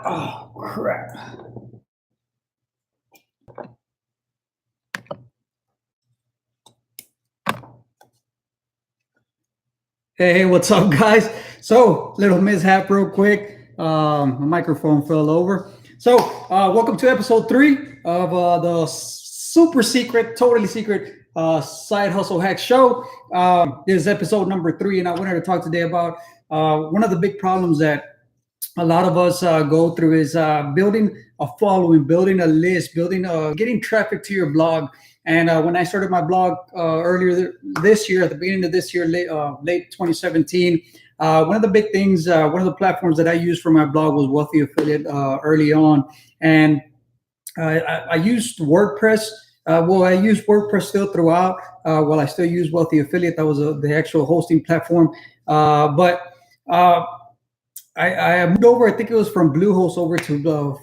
Oh crap. Hey, what's up, guys? So, little mishap, real quick. My microphone fell over. So, welcome to episode 3 of the super secret, totally secret side hustle hack show. This is episode number 3, and I wanted to talk today about one of the big problems that a lot of us go through is building a following, building a list, getting traffic to your blog. And when I started my blog earlier this year, at the beginning of this year, late 2017, one of the big things, one of the platforms that I used for my blog was Wealthy Affiliate early on. And I used WordPress. I used WordPress still throughout. While I still use Wealthy Affiliate, that was the actual hosting platform. But I moved over. I think it was from Bluehost over to the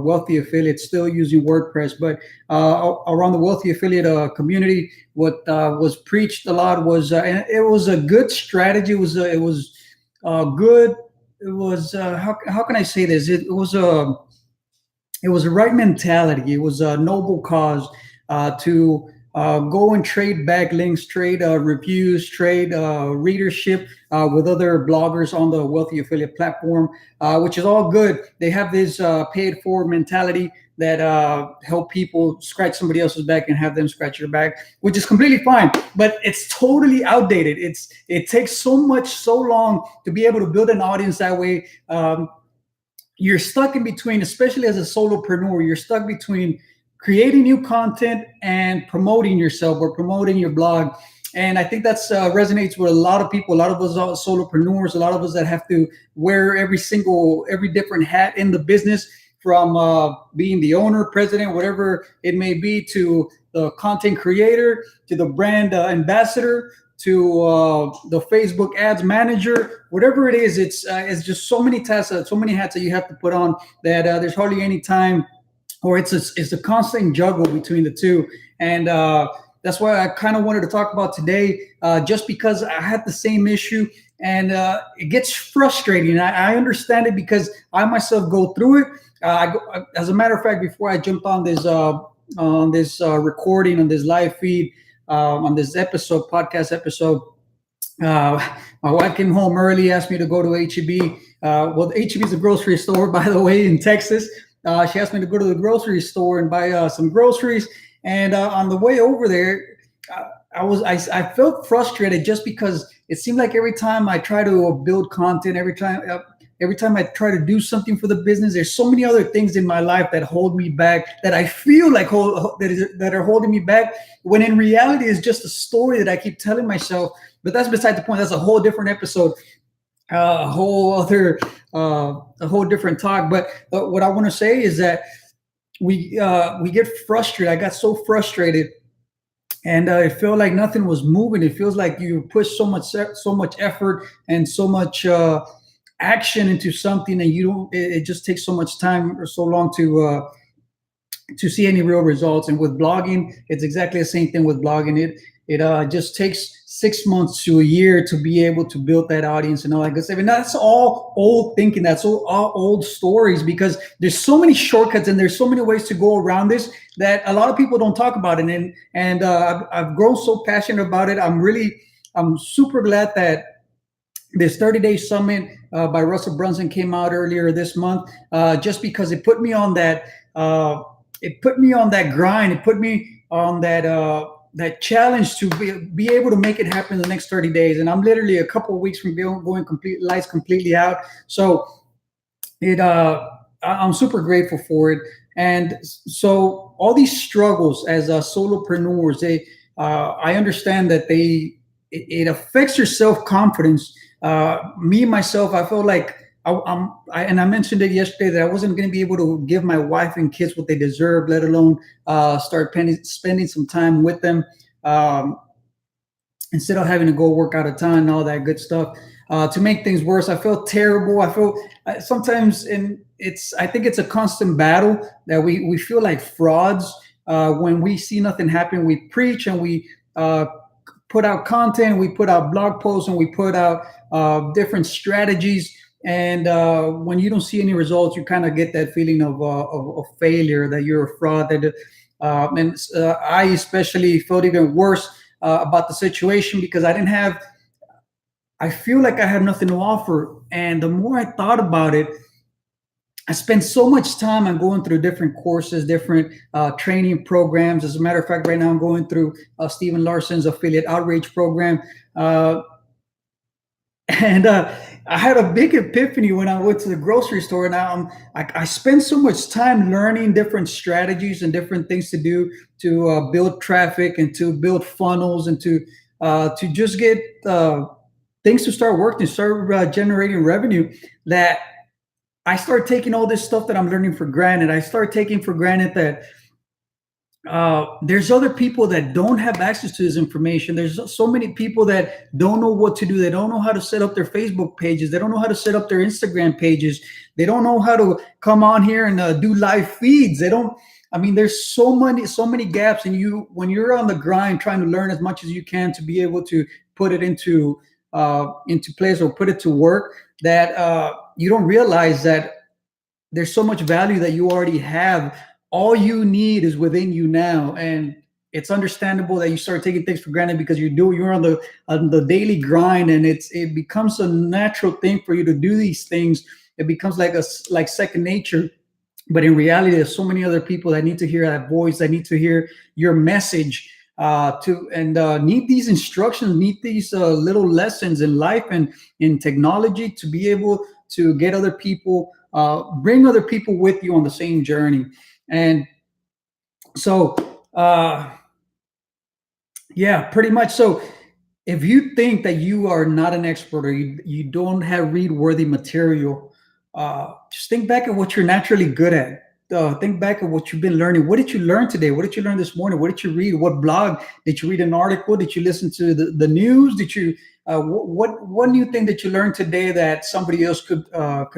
Wealthy Affiliate, still using WordPress. But around the Wealthy Affiliate community, what was preached a lot was, and it was a good strategy. It was good. It was how can I say this? It was a right mentality. It was a noble cause to go and trade backlinks, trade reviews, trade readership with other bloggers on the Wealthy Affiliate platform, which is all good. They have this paid for mentality that help people scratch somebody else's back and have them scratch your back, which is completely fine. But it's totally outdated. It takes so long to be able to build an audience that way. You're stuck in between, especially as a solopreneur. You're stuck between creating new content and promoting yourself or promoting your blog. And I think that's resonates with a lot of people. A lot of us are solopreneurs. A lot of us that have to wear every different hat in the business, from being the owner, president, whatever it may be, to the content creator, to the brand ambassador, to the Facebook ads manager, whatever it is. It's just so many tasks, so many hats that you have to put on that there's hardly any time, or it's a constant juggle between the two. And that's why I kind of wanted to talk about today, just because I had the same issue, and it gets frustrating. I understand it because I myself go through it. As a matter of fact, before I jumped on this recording, on this live feed, on this podcast episode, my wife came home early, asked me to go to HEB. Well, HEB is a grocery store, by the way, in Texas. She asked me to go to the grocery store and buy some groceries. And on the way over there, I felt frustrated, just because it seemed like every time I try to build content, every time I try to do something for the business, there's so many other things in my life that hold me back, that I feel like that are holding me back, when in reality it's just a story that I keep telling myself. But that's beside the point. That's a whole different episode, a whole different talk. But what I want to say is that we get frustrated. I got so frustrated, and it felt like nothing was moving. It feels like you push so much effort and so much action into something, and you don't. It just takes so much time or so long to see any real results. And with blogging, it's exactly the same thing with blogging. It just takes 6 months to a year to be able to build that audience and all that good stuff. And that's all old thinking. That's all old stories, because there's so many shortcuts and there's so many ways to go around this that a lot of people don't talk about it. And I've grown so passionate about it. I'm super glad that this 30-day summit by Russell Brunson came out earlier this month, just because it put me on that. It put me on that grind. It put me on that challenge to be able to make it happen in the next 30 days. And I'm literally a couple of weeks from going lights completely out. So I'm super grateful for it. And so all these struggles as solopreneurs, I understand that it affects your self-confidence. Me, myself, I feel like and I mentioned it yesterday, that I wasn't going to be able to give my wife and kids what they deserve, let alone start spending some time with them, instead of having to go work out of town and all that good stuff. To make things worse, I felt terrible. I feel sometimes, and I think it's a constant battle that we feel like frauds when we see nothing happen. We preach and we put out content, we put out blog posts, and we put out different strategies And when you don't see any results, you kind of get that feeling of failure, that you're a fraud. That and I especially felt even worse about the situation because I feel like I have nothing to offer. And the more I thought about it, I spend so much time on going through different courses, different training programs. As a matter of fact, right now I'm going through Stephen Larson's affiliate outreach program. Uh, and I had a big epiphany when I went to the grocery store. Now I spend so much time learning different strategies and different things to do to build traffic and to build funnels and to just get things to start working, start generating revenue. That I start taking all this stuff that I'm learning for granted. I start taking for granted that there's other people that don't have access to this information. There's so many people that don't know what to do. They don't know how to set up their Facebook pages. They don't know how to set up their Instagram pages. They don't know how to come on here and do live feeds. They don't. I mean, there's so many gaps, and when you're on the grind, trying to learn as much as you can to be able to put it into place or put it to work, that you don't realize that there's so much value that you already have. All you need is within you now, and it's understandable that you start taking things for granted because you're on the daily grind, and it becomes a natural thing for you to do these things. It becomes like second nature. But in reality, there's so many other people that need to hear that voice, that need to hear your message, to and need these instructions, need these little lessons in life and in technology to be able to get other people, bring other people with you on the same journey. And so, yeah, pretty much. So if you think that you are not an expert, or you don't have read worthy material, just think back at what you're naturally good at. Think back at what you've been learning. What did you learn today? What did you learn this morning? What did you read? What blog? Did you read an article? Did you listen to the news? Did you what new thing that you learned today that somebody else could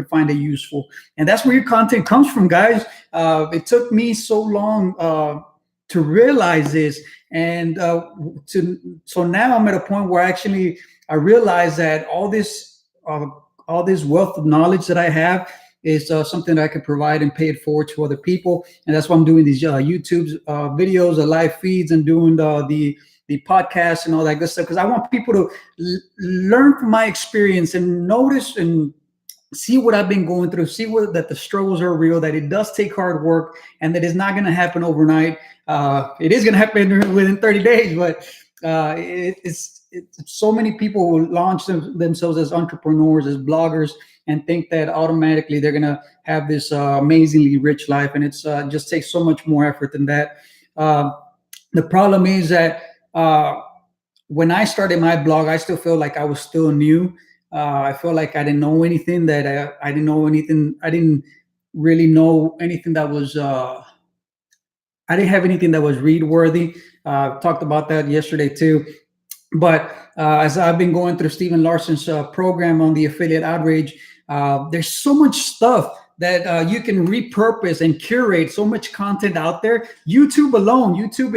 find it useful? And that's where your content comes from, guys. It took me so long to realize this, and so now I'm at a point where actually I realize that all this wealth of knowledge that I have is something that I can provide and pay it forward to other people. And that's why I'm doing these YouTube videos, the live feeds, and doing the podcasts and all that good stuff, because I want people to learn from my experience and notice and see what I've been going through, see that the struggles are real, that it does take hard work, and that it's not going to happen overnight. It is going to happen within 30 days, but it's so many people who launch themselves as entrepreneurs, as bloggers, and think that automatically they're going to have this amazingly rich life. And it's just takes so much more effort than that. The problem is that when I started my blog, I still feel like I was still new. I feel like I didn't know anything, that I didn't know anything. I didn't really know anything that was, I didn't have anything that was read worthy. Talked about that yesterday too. But as I've been going through Stephen Larson's program on the affiliate outreach, there's so much stuff that you can repurpose and curate, so much content out there. YouTube alone, YouTube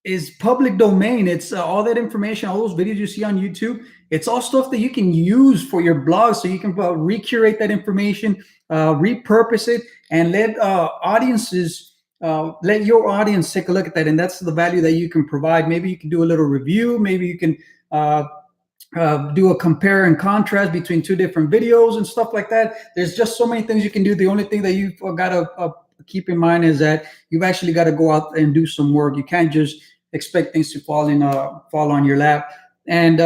is public domain. It's all that information, all those videos you see on YouTube. It's all stuff that you can use for your blog, so you can recurate that information, repurpose it, and let let your audience take a look at that. And that's the value that you can provide. Maybe you can do a little review. Maybe you can do a compare and contrast between two different videos and stuff like that. There's just so many things you can do. The only thing that you've got to keep in mind is that you've actually got to go out and do some work. You can't just expect things to fall on your lap. And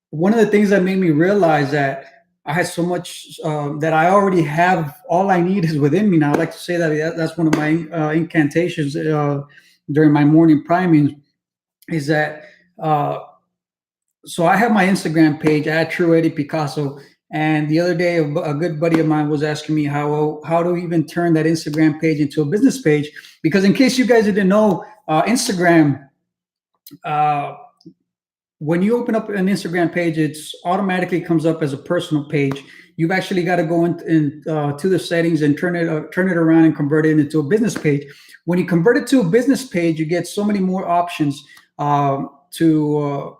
one of the things that made me realize that I had so much that I already have. All I need is within me now. I like to say that that's one of my incantations during my morning priming, is that so I have my Instagram page at True Eddie Picasso. And the other day, a good buddy of mine was asking me how to even turn that Instagram page into a business page. Because in case you guys didn't know, Instagram, when you open up an Instagram page, it's automatically comes up as a personal page. You've actually got to go to the settings and turn it around and convert it into a business page. When you convert it to a business page, you get so many more options to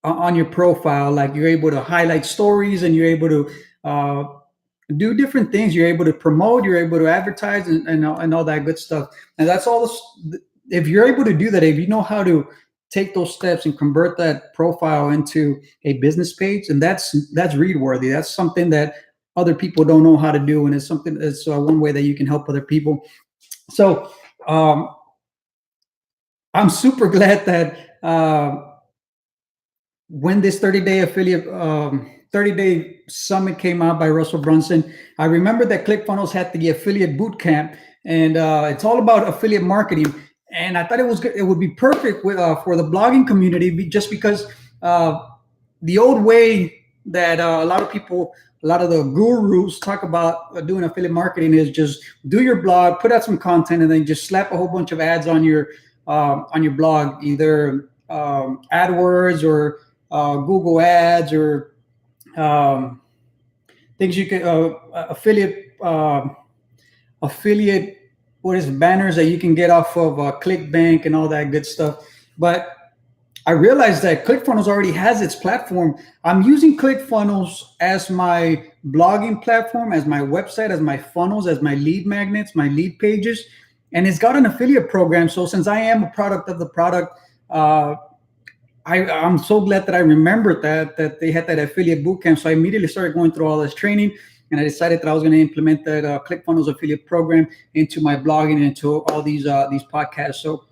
on your profile. Like you're able to highlight stories, and you're able to uh, do different things. You're able to promote, you're able to advertise, and all that good stuff. And that's all. If you're able to do that, if you know how to take those steps and convert that profile into a business page, and that's read worthy. That's something that other people don't know how to do, and it's something that's one way that you can help other people. So um, I'm super glad that when this 30-day affiliate 30-day summit came out by Russell Brunson, I remember that ClickFunnels had the affiliate boot camp, and it's all about affiliate marketing. And I thought it would be perfect for the blogging community, just because uh, the old way that a lot of people, a lot of the gurus talk about doing affiliate marketing is just do your blog, put out some content, and then just slap a whole bunch of ads on your blog, either AdWords or Google Ads, or um, things you can affiliate what is banners that you can get off of ClickBank and all that good stuff. But I realized that ClickFunnels already has its platform. I'm using ClickFunnels as my blogging platform, as my website, as my funnels, as my lead magnets, my lead pages, and it's got an affiliate program. So since I am a product of the product, I'm so glad that I remembered that they had that affiliate bootcamp. So I immediately started going through all this training, and I decided that I was going to implement that ClickFunnels affiliate program into my blogging and into all these podcasts. So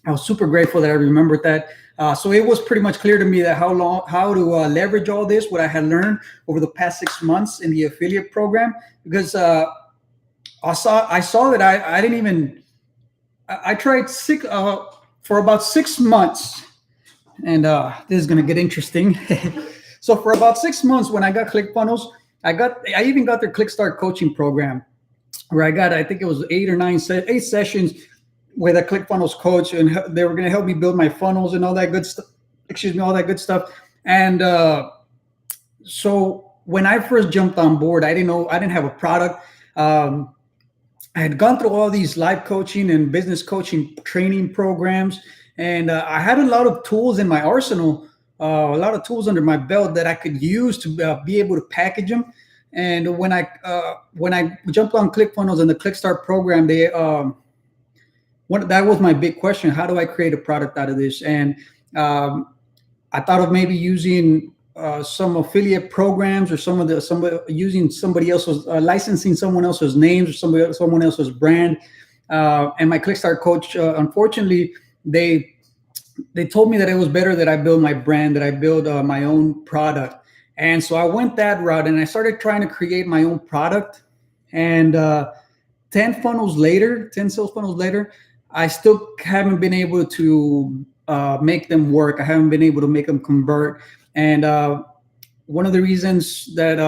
I was super grateful that I remembered that. So it was pretty much clear to me that how to leverage all this, what I had learned over the past 6 months in the affiliate program, because I saw that I didn't even I tried for about 6 months, and this is going to get interesting. So for about 6 months, when I got ClickFunnels, I even got their ClickStart coaching program, where I think it was 8 sessions with a ClickFunnels coach, and they were going to help me build my funnels and all that good stuff. All that good stuff. And so when I first jumped on board, I didn't have a product. I had gone through all these life coaching and business coaching training programs, and I had a lot of tools in my arsenal, a lot of tools under my belt that I could use to be able to package them. And when I jumped on ClickFunnels and the ClickStart program, that was my big question: how do I create a product out of this? And I thought of maybe using some affiliate programs, or using somebody else's licensing someone else's names, or someone else's brand. And my ClickStart coach, unfortunately, they told me that it was better that I build my brand, that I build my own product. And so I went that route, and I started trying to create my own product. And 10 sales funnels later, I still haven't been able to make them work. I haven't been able to make them convert. And one of the reasons that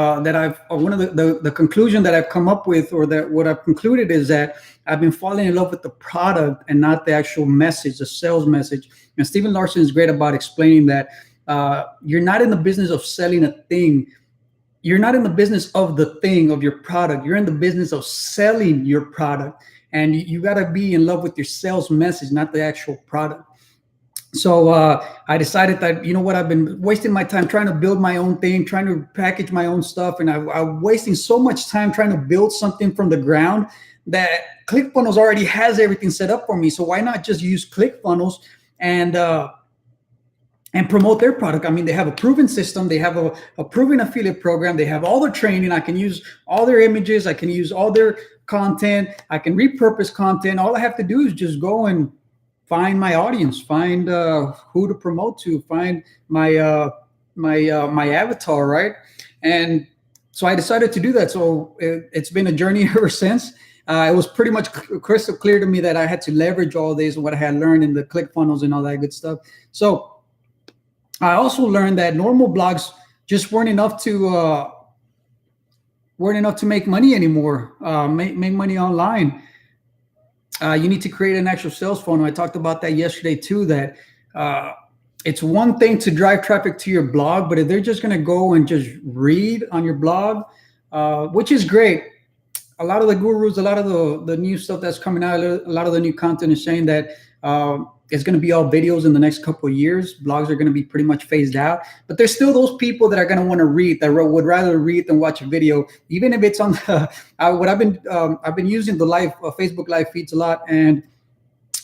one of the conclusion that I've come up with, or that what I've concluded, is that I've been falling in love with the product and not the actual message, the sales message. And Stephen Larson is great about explaining that you're not in the business of selling a thing. You're not in the business of the thing, of your product. You're in the business of selling your product. And you got to be in love with your sales message, not the actual product. So I decided that, you know what, I've been wasting my time trying to build my own thing, trying to package my own stuff. And I'm wasting so much time trying to build something from the ground that ClickFunnels already has everything set up for me. So why not just use ClickFunnels and promote their product? I mean, they have a proven system. They have a proven affiliate program. They have all their training. I can use all their images. I can use all their content. I can repurpose content. All I have to do is just go and find my audience, find who to promote to, find my my avatar, right? And so I decided to do that. So it's been a journey ever since. It was pretty much crystal clear to me that I had to leverage all this, what I had learned in the ClickFunnels and all that good stuff. So I also learned that normal blogs just weren't enough to make money anymore, make money online. You need to create an actual sales funnel. I talked about that yesterday too, that it's one thing to drive traffic to your blog, but if they're just going to go and just read on your blog, which is great. A lot of the gurus, a lot of the new stuff that's coming out, a lot of the new content is saying that It's going to be all videos in the next couple of years. Blogs are going to be pretty much phased out, but there's still those people that are going to want to read, that would rather read than watch a video, even if it's on the. What I've been using the live Facebook live feeds a lot, and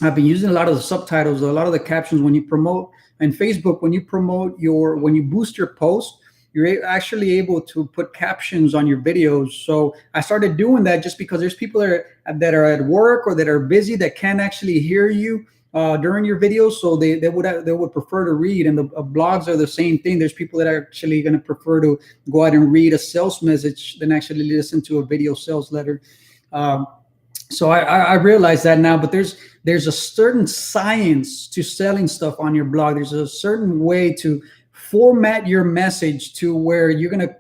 I've been using a lot of the subtitles, a lot of the captions when you promote. And Facebook, when you boost your post, you're actually able to put captions on your videos. So I started doing that just because there's people that are at work or that are busy that can't actually hear you during your videos, so they would prefer to read. And the blogs are the same thing. There's people that are actually going to prefer to go out and read a sales message than actually listen to a video sales letter. So I realize that now, but there's a certain science to selling stuff on your blog. There's a certain way to format your message to where you're gonna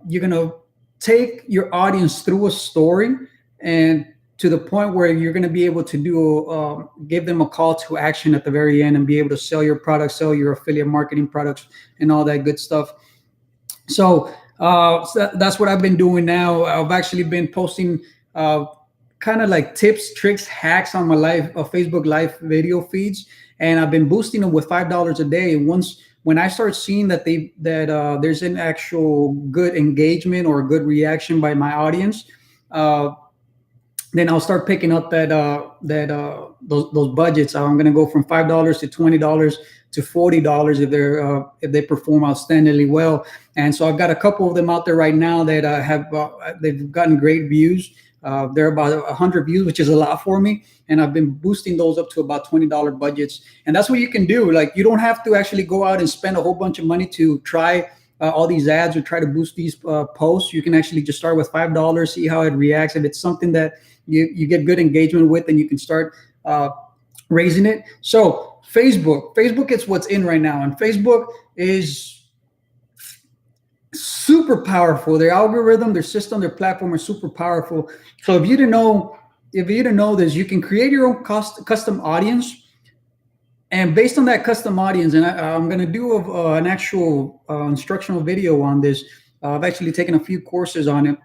you're gonna take your audience through a story, and to the point where you're gonna be able to give them a call to action at the very end, and be able to sell your product, sell your affiliate marketing products, and all that good stuff. So that's what I've been doing now. I've actually been posting kind of like tips, tricks, hacks on my Facebook live video feeds, and I've been boosting them with $5 a day. When I start seeing that there's an actual good engagement or a good reaction by my audience, then I'll start picking up those budgets. I'm going to go from $5 to $20 to $40 if they perform outstandingly well. And so I've got a couple of them out there right now that they've gotten great views. They're about 100 views, which is a lot for me. And I've been boosting those up to about $20 budgets. And that's what you can do. Like, you don't have to actually go out and spend a whole bunch of money to try all these ads or try to boost these posts. You can actually just start with $5, see how it reacts. If it's something that you get good engagement with, then you can start raising it. So Facebook is what's in right now. And Facebook is super powerful. Their algorithm, their system, their platform are super powerful. So if you didn't know this, you can create your own custom audience, and based on that custom audience, and I'm going to do an actual instructional video on this. I've actually taken a few courses on it,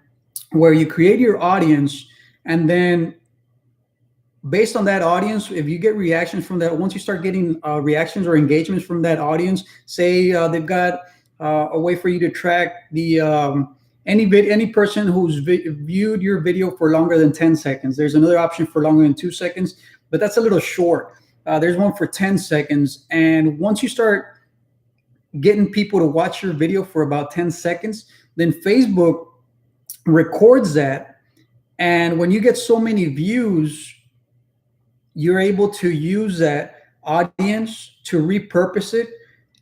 where you create your audience, and then based on that audience, if you get reactions from that, once you start getting reactions or engagements from that audience, say they've got a way for you to track the any person who's viewed your video for longer than 10 seconds. There's another option for longer than 2 seconds, but that's a little short. There's one for 10 seconds. And once you start getting people to watch your video for about 10 seconds, then Facebook records that. And when you get so many views, you're able to use that audience to repurpose it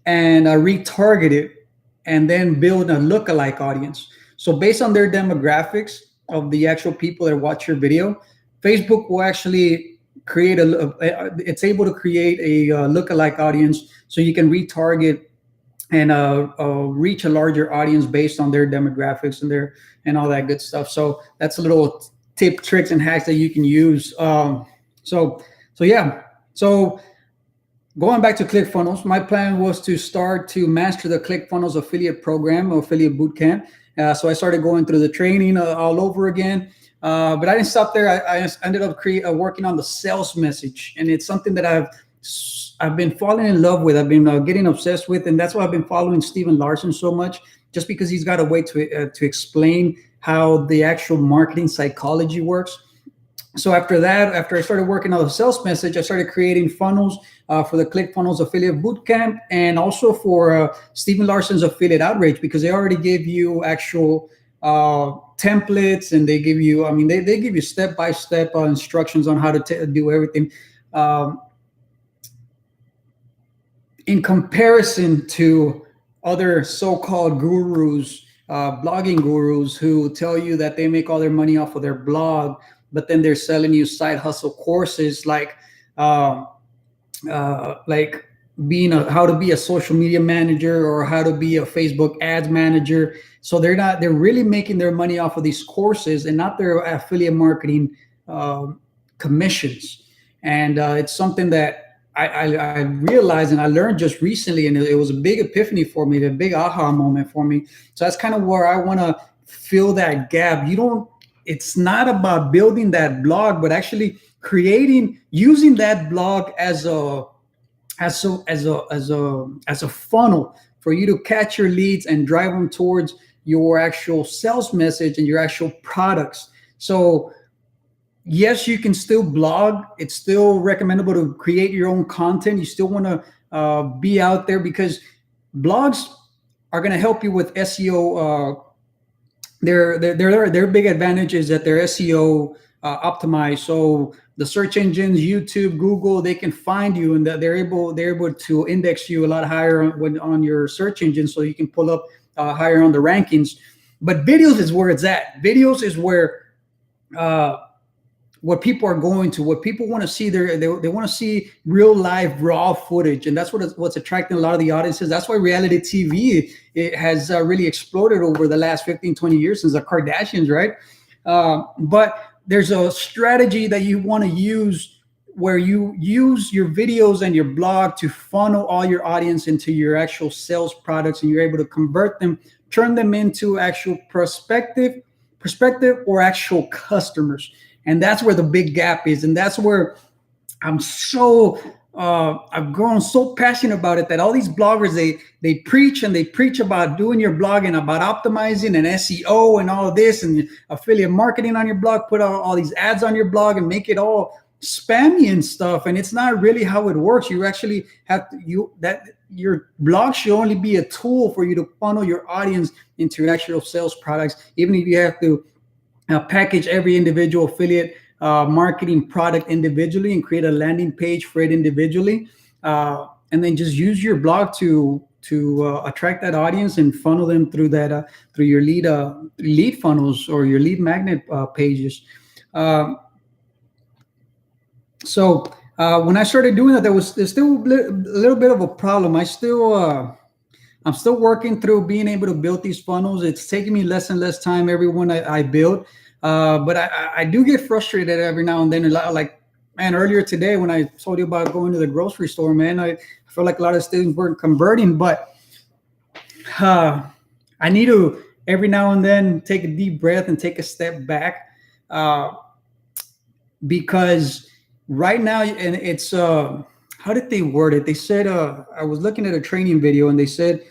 and retarget it, and then build a lookalike audience. So based on their demographics of the actual people that watch your video, Facebook will actually create it's able to create a lookalike audience, so you can retarget and reach a larger audience based on their demographics and all that good stuff. So that's a little tip, tricks, and hacks that you can use. So going back to ClickFunnels, my plan was to start to master the ClickFunnels affiliate program or affiliate bootcamp. So I started going through the training all over again. But I didn't stop there. I ended up working on the sales message, and it's something that I've been falling in love with. I've been getting obsessed with, and that's why I've been following Steven Larson so much, just because he's got a way to explain how the actual marketing psychology works. So after I started working on the sales message, I started creating funnels for the ClickFunnels affiliate bootcamp, and also for Steven Larson's affiliate outreach, because they already give you actual templates, and they give you, they give you step-by-step instructions on how to do everything. In comparison to other so-called gurus, blogging gurus, who tell you that they make all their money off of their blog, but then they're selling you side hustle courses like being how to be a social media manager, or how to be a Facebook ads manager. So they're really making their money off of these courses and not their affiliate marketing commissions. And it's something that I realized and I learned just recently, and it was a big epiphany for me, a big aha moment for me. So that's kind of where I want to fill that gap. It's not about building that blog, but actually creating, using that blog as a funnel for you to catch your leads and drive them towards your actual sales message and your actual products. So yes, you can still blog. It's still recommendable to create your own content. You still want to be out there, because blogs are going to help you with SEO. Their big advantage is that they're SEO optimized. So the search engines, YouTube, Google, they can find you, and they're able to index you a lot higher on your search engine, so you can pull up higher on the rankings. But videos is where it's at. Videos is where what people are going to, what people want to see. They want to see real live raw footage, and that's what's attracting a lot of the audiences. That's why reality TV, it has really exploded over the last 15, 20 years since the Kardashians, right? But there's a strategy that you want to use, where you use your videos and your blog to funnel all your audience into your actual sales products, and you're able to convert them, turn them into actual prospective or actual customers. And that's where the big gap is. And that's where I've grown so passionate about it, that all these bloggers, they preach about doing your blog and about optimizing and SEO and all of this and affiliate marketing on your blog, put all these ads on your blog and make it all spammy and stuff. And it's not really how it works. You actually have to, your blog should only be a tool for you to funnel your audience into actual sales products, even if you have to package every individual affiliate marketing product individually and create a landing page for it individually, and then just use your blog to attract that audience and funnel them through that through your lead funnels or your lead magnet pages. So when I started doing that, there's still a little bit of a problem. I'm still working through being able to build these funnels. It's taking me less and less time every one I build. But I do get frustrated every now and then. Like, man, earlier today when I told you about going to the grocery store, man, I felt like a lot of students weren't converting. But I need to every now and then take a deep breath and take a step back, because right now, and it's how did they word it? They said I was looking at a training video, and they said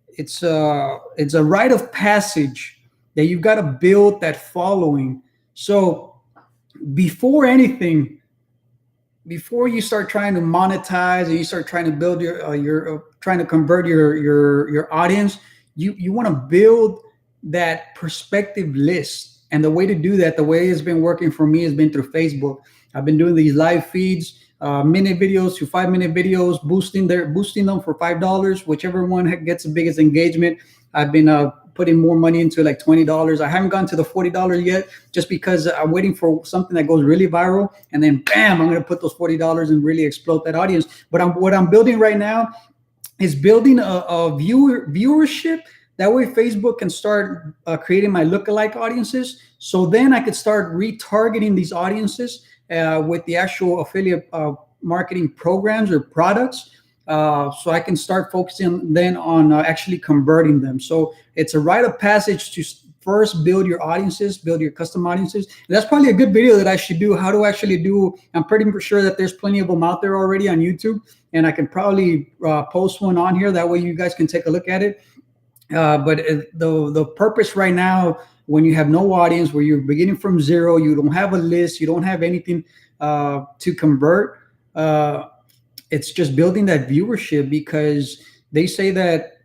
it's a rite of passage that you've got to build that following. So before anything, before you start trying to monetize and you start trying to build your trying to convert your audience, you want to build that prospective list. And the way to do that, the way it's been working for me, has been through Facebook. I've been doing these live feeds, minute videos to 5-minute videos, boosting them for $5, whichever one gets the biggest engagement. I've been putting more money into, like $20. I haven't gone to the $40 yet, just because I'm waiting for something that goes really viral, and then bam, I'm going to put those $40 and really explode that audience. But what I'm building right now is building a viewership. That way Facebook can start creating my lookalike audiences. So then I could start retargeting these audiences with the actual affiliate marketing programs or products. So I can start focusing then on actually converting them. So it's a rite of passage to first build your audiences, build your custom audiences. And that's probably a good video that I should do, how to actually do. I'm pretty sure that there's plenty of them out there already on YouTube, and I can probably post one on here. That way you guys can take a look at it. But the purpose right now, when you have no audience, where you're beginning from zero, you don't have a list, you don't have anything to convert, it's just building that viewership, because they say that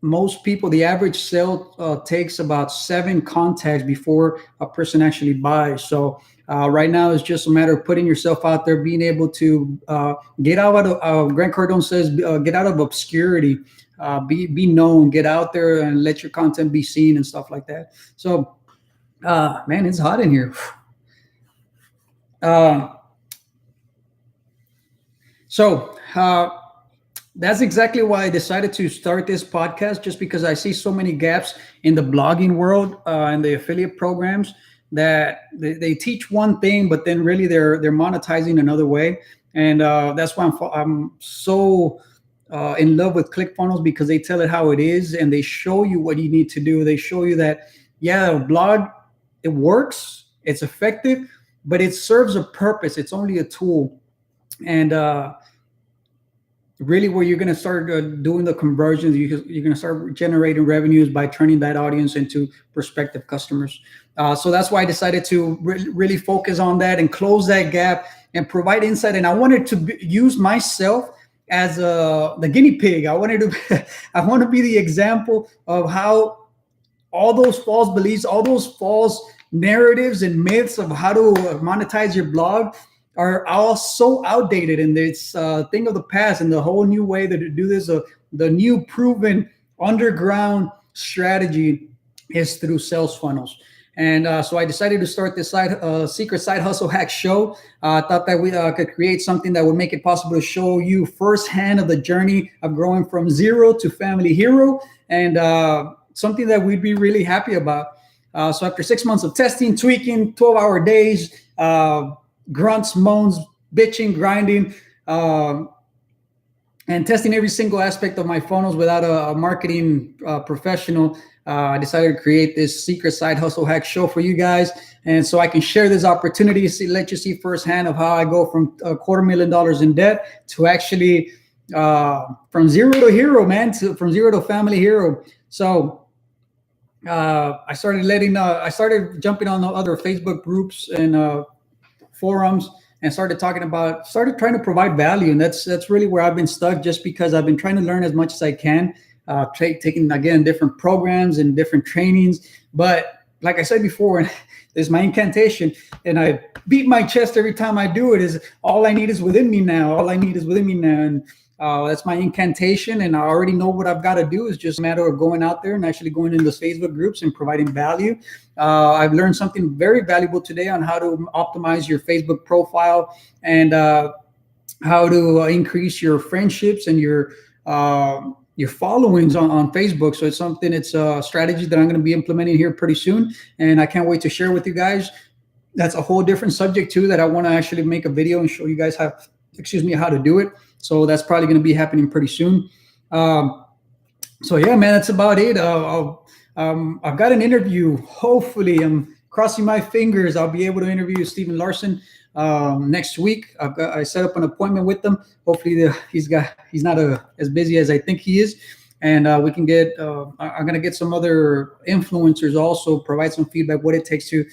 most people, the average sale takes about 7 contacts before a person actually buys. So right now it's just a matter of putting yourself out there, being able to get out of, Grant Cardone says, get out of obscurity, be known, get out there and let your content be seen and stuff like that. So, man, it's hot in here. So that's exactly why I decided to start this podcast, just because I see so many gaps in the blogging world and the affiliate programs, that they teach one thing, but then really they're monetizing another way. And that's why I'm so in love with ClickFunnels, because they tell it how it is, and they show you what you need to do. They show you that, yeah, a blog, it works, it's effective, but it serves a purpose. It's only a tool. And really where you're going to start doing the conversions, you're going to start generating revenues by turning that audience into prospective customers. So that's why I decided to really focus on that and close that gap and provide insight. And I wanted to use myself as the guinea pig. I wanted to I want to be the example of how all those false beliefs, all those false narratives and myths of how to monetize your blog are all so outdated, and it's a thing of the past. And the whole new way to do this, the new proven underground strategy is through sales funnels. And so I decided to start this secret side hustle hack show. I thought that we could create something that would make it possible to show you firsthand of the journey of growing from zero to family hero, and something that we'd be really happy about. So after 6 months of testing, tweaking, 12-hour days, grunts, moans, bitching, grinding, and testing every single aspect of my funnels without a marketing professional, I decided to create this secret side hustle hack show for you guys. And so I can share this opportunity, let you see firsthand of how I go from $250,000 in debt to actually from zero to hero, man, from zero to family hero. So I started jumping on the other Facebook groups and forums, and started trying to provide value. And that's really where I've been stuck, just because I've been trying to learn as much as I can, taking again different programs and different trainings. But like I said before, this is my incantation, and I beat my chest every time I do it, is all I need is within me now. All I need is within me now. And that's my incantation, and I already know what I've got to do. It's just a matter of going out there and actually going in those Facebook groups and providing value. I've learned something very valuable today on how to optimize your Facebook profile, and how to increase your friendships and your followings on Facebook. So it's a strategy that I'm going to be implementing here pretty soon, and I can't wait to share with you guys. That's a whole different subject too, that I want to actually make a video and show you guys how to do it. So that's probably going to be happening pretty soon. So yeah, man, that's about it. I've got an interview. Hopefully, I'm crossing my fingers, I'll be able to interview Stephen Larson next week. I set up an appointment with them. Hopefully he's not as busy as I think he is. And we can get, I'm going to get some other influencers also, provide some feedback, what it takes to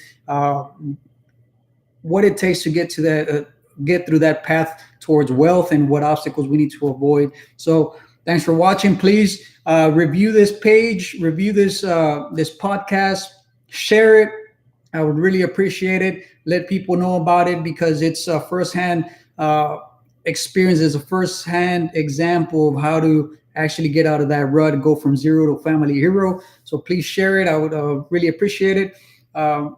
get to that, get through that path towards wealth, and what obstacles we need to avoid. So thanks for watching. Please review this page, review this podcast, share it. I would really appreciate it. Let people know about it, because it's a firsthand experience. It's a firsthand example of how to actually get out of that rut and go from zero to family hero. So please share it. I would really appreciate it. I'm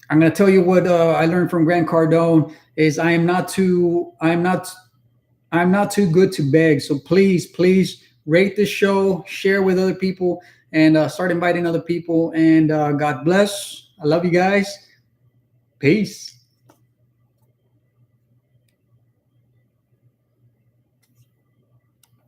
going to tell you what I learned from Grant Cardone is I'm not too good to beg. So please rate this show, share with other people, and start inviting other people. And God bless. I love you guys. Peace.